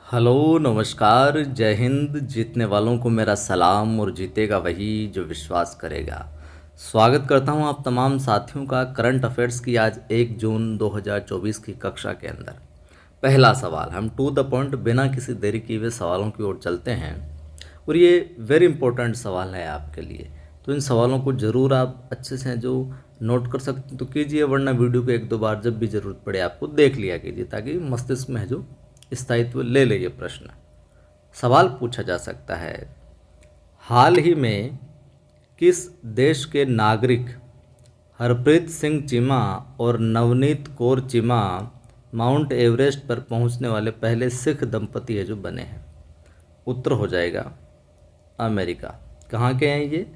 Hello नमस्कार जय हिंद। जीतने वालों को मेरा सलाम और जीतेगा वही जो विश्वास करेगा। स्वागत करता हूं आप तमाम साथियों का करंट अफेयर्स की आज 1 जून 2024 की कक्षा के अंदर। पहला सवाल, हम टू द पॉइंट बिना किसी देरी किए हुए सवालों की ओर चलते हैं और ये वेरी इंपॉर्टेंट सवाल है आपके लिए। तो इन सवालों को ज़रूर आप अच्छे से जो नोट कर सकते हैं तो कीजिए, वरना वीडियो को एक दो बार जब भी ज़रूरत पड़े आपको देख लिया कीजिए ताकि मस्तिष्क में है जो स्थायित्व ले ले। ये प्रश्न सवाल पूछा जा सकता है, हाल ही में किस देश के नागरिक हरप्रीत सिंह चीमा और नवनीत कौर चीमा माउंट एवरेस्ट पर पहुंचने वाले पहले सिख दंपति है जो बने हैं? उत्तर हो जाएगा अमेरिका। कहाँ के हैं ये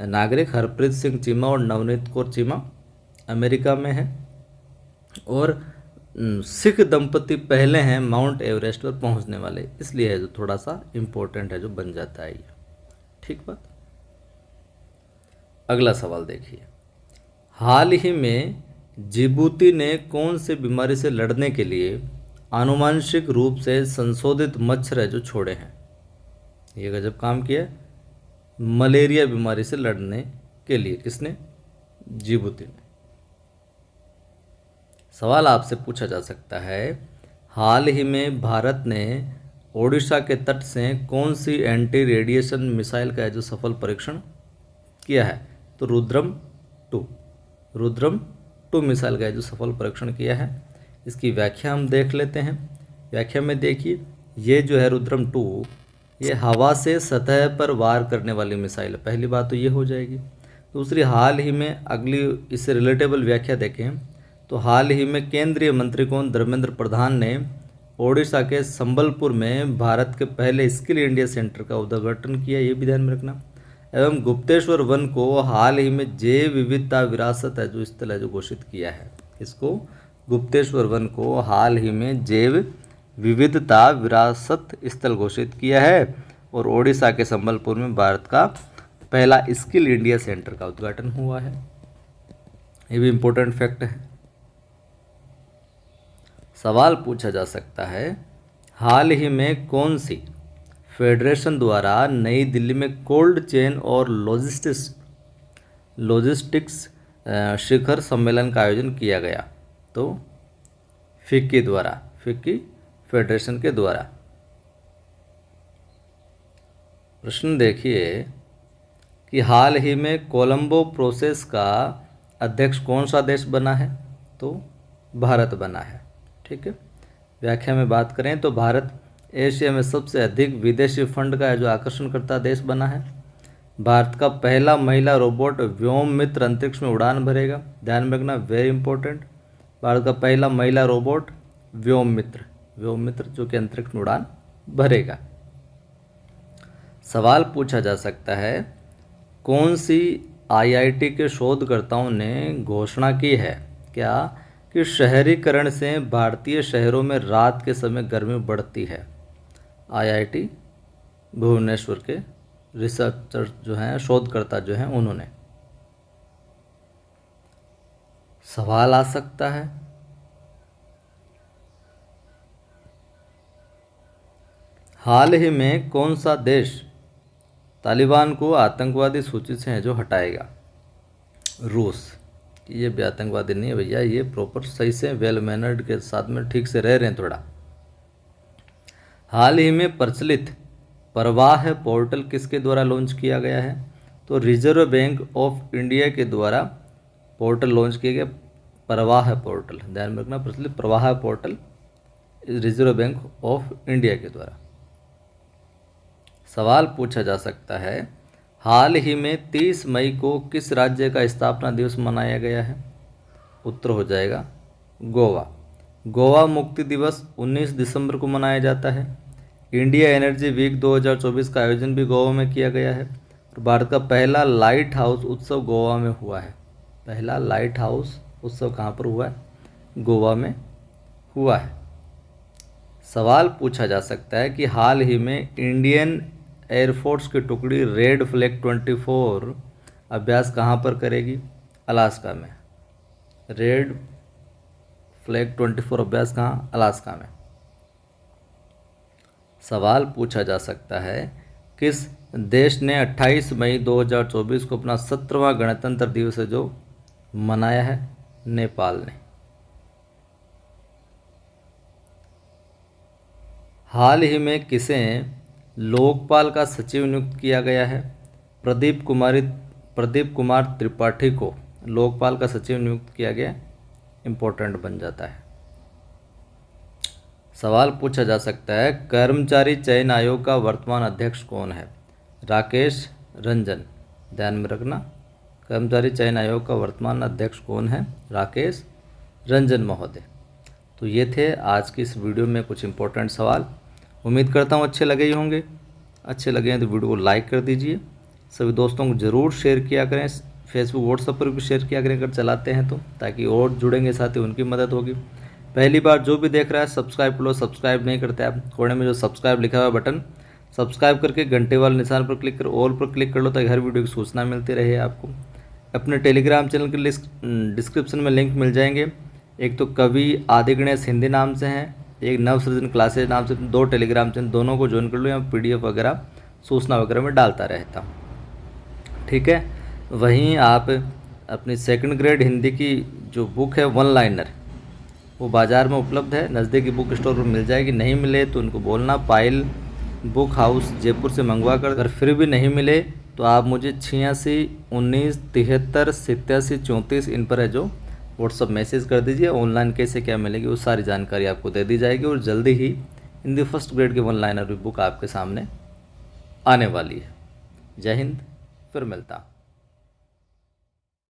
नागरिक? हरप्रीत सिंह चीमा और नवनीत कौर चीमा अमेरिका में है। और सिख दंपति पहले हैं माउंट एवरेस्ट पर पहुंचने वाले, इसलिए है जो थोड़ा सा इम्पोर्टेंट है जो बन जाता है ये। ठीक बात। अगला सवाल देखिए, हाल ही में जिबूती ने कौन सी बीमारी से लड़ने के लिए आनुवांशिक रूप से संशोधित मच्छर है जो छोड़े हैं? ये गजब काम किया है। मलेरिया बीमारी से लड़ने के लिए किसने? जिबूती ने। सवाल आपसे पूछा जा सकता है, हाल ही में भारत ने ओडिशा के तट से कौन सी एंटी रेडिएशन मिसाइल का जो सफल परीक्षण किया है? तो रुद्रम टू मिसाइल का जो सफल परीक्षण किया है। इसकी व्याख्या हम देख लेते हैं। व्याख्या में देखिए, ये जो है रुद्रम टू, ये हवा से सतह पर वार करने वाली मिसाइल है। पहली बात तो ये हो जाएगी। दूसरी, हाल ही में अगली इससे रिलेटेबल व्याख्या देखें तो हाल ही में केंद्रीय मंत्री कौन? धर्मेंद्र प्रधान ने ओडिशा के संबलपुर में भारत के पहले स्किल इंडिया सेंटर का उद्घाटन किया, ये भी ध्यान में रखना। एवं गुप्तेश्वर वन को हाल ही में जैव विविधता विरासत है जो स्थल है जो घोषित किया है। इसको गुप्तेश्वर वन को हाल ही में जैव विविधता विरासत स्थल घोषित किया है। और ओडिशा के संबलपुर में भारत का पहला स्किल इंडिया सेंटर का उद्घाटन हुआ है। ये भी इम्पोर्टेंट फैक्ट है। सवाल पूछा जा सकता है, हाल ही में कौन सी फेडरेशन द्वारा नई दिल्ली में कोल्ड चेन और लॉजिस्टिक्स शिखर सम्मेलन का आयोजन किया गया? तो फिक्की फेडरेशन के द्वारा। प्रश्न देखिए कि हाल ही में कोलंबो प्रोसेस का अध्यक्ष कौन सा देश बना है? तो भारत बना है। ठीक है। व्याख्या में बात करें तो भारत एशिया में सबसे अधिक विदेशी फंड का जो आकर्षण करता देश बना है। भारत का पहला महिला रोबोट व्योम मित्र अंतरिक्ष में उड़ान भरेगा। ध्यान में रखना, वेरी इंपॉर्टेंट। भारत का पहला महिला रोबोट व्योम मित्र जो कि अंतरिक्ष में उड़ान भरेगा। सवाल पूछा जा सकता है, कौन सी आईआईटी के शोधकर्ताओं ने घोषणा की है क्या कि शहरीकरण से भारतीय शहरों में रात के समय गर्मी बढ़ती है? आईआईटी भुवनेश्वर के रिसर्चर जो हैं, शोधकर्ता जो हैं, उन्होंने। सवाल आ सकता है, हाल ही में कौन सा देश तालिबान को आतंकवादी सूची से है जो हटाएगा? रूस। ये भी आतंकवादी नहीं है भैया, ये प्रॉपर सही से वेल मैनर्ड के साथ में ठीक से रह रहे हैं थोड़ा। हाल ही में प्रचलित प्रवाह पोर्टल किसके द्वारा लॉन्च किया गया है? तो रिजर्व बैंक ऑफ इंडिया के द्वारा पोर्टल लॉन्च किया गया, प्रवाह पोर्टल। ध्यान में रखना, प्रचलित प्रवाह portal reserve bank of India के द्वारा। सवाल पूछा जा सकता है, हाल ही में 30 मई को किस राज्य का स्थापना दिवस मनाया गया है? उत्तर हो जाएगा गोवा मुक्ति दिवस 19 दिसंबर को मनाया जाता है। इंडिया एनर्जी वीक 2024 का आयोजन भी गोवा में किया गया है। और भारत का पहला लाइट हाउस उत्सव गोवा में हुआ है। पहला लाइट हाउस उत्सव कहाँ पर हुआ है? गोवा में हुआ है। सवाल पूछा जा सकता है कि हाल ही में इंडियन एयरफोर्स की टुकड़ी रेड फ्लैग 24 अभ्यास कहाँ पर करेगी? अलास्का में। रेड फ्लैग 24 अभ्यास कहाँ? अलास्का में। सवाल पूछा जा सकता है, किस देश ने 28 मई 2024 को अपना 17वां गणतंत्र दिवस है जो मनाया है? नेपाल ने। हाल ही में किसे लोकपाल का सचिव नियुक्त किया गया है? प्रदीप कुमार त्रिपाठी को लोकपाल का सचिव नियुक्त किया गया। इम्पोर्टेंट बन जाता है। सवाल पूछा जा सकता है, कर्मचारी चयन आयोग का वर्तमान अध्यक्ष कौन है? राकेश रंजन। ध्यान में रखना, कर्मचारी चयन आयोग का वर्तमान अध्यक्ष कौन है? राकेश रंजन महोदय। तो ये थे आज की इस वीडियो में कुछ इंपॉर्टेंट सवाल। उम्मीद करता हूँ अच्छे लगे ही होंगे। अच्छे लगे हैं तो वीडियो को लाइक कर दीजिए। सभी दोस्तों को ज़रूर शेयर किया करें, फेसबुक व्हाट्सएप पर भी शेयर किया करें अगर चलाते हैं तो, ताकि और जुड़ेंगे साथी उनकी मदद होगी। पहली बार जो भी देख रहा है सब्सक्राइब कर लो, सब्सक्राइब नहीं करते आप कोने में जो सब्सक्राइब लिखा हुआ है बटन, सब्सक्राइब करके घंटे वाले निशान पर क्लिक कर ऑल पर क्लिक कर लो, ताकि हर वीडियो की सूचना मिलती रहे आपको। अपने टेलीग्राम चैनल के डिस्क्रिप्शन में लिंक मिल जाएंगे। एक तो कवि आदि गणेश हिंदी नाम से हैं, एक नवसृजन क्लासेज नाम से, 2 टेलीग्राम चैनल, दोनों को ज्वाइन कर लो। यहाँ PDF वगैरह सूचना वगैरह में डालता रहता हूँ, ठीक है। वहीं आप अपनी सेकंड ग्रेड हिंदी की जो बुक है वन लाइनर, वो बाज़ार में उपलब्ध है, नज़दीकी बुक स्टोर पर मिल जाएगी। नहीं मिले तो उनको बोलना पायल बुक हाउस जयपुर से मंगवा कर। अगर फिर भी नहीं मिले तो आप मुझे 86 19 73 87 34 इन पर है जो व्हाट्सअप मैसेज कर दीजिए। ऑनलाइन कैसे क्या मिलेगी वो सारी जानकारी आपको दे दी जाएगी, और जल्दी ही हिंदी फर्स्ट ग्रेड की वन लाइनर बुक आपके सामने आने वाली है। जय हिंद, फिर मिलता।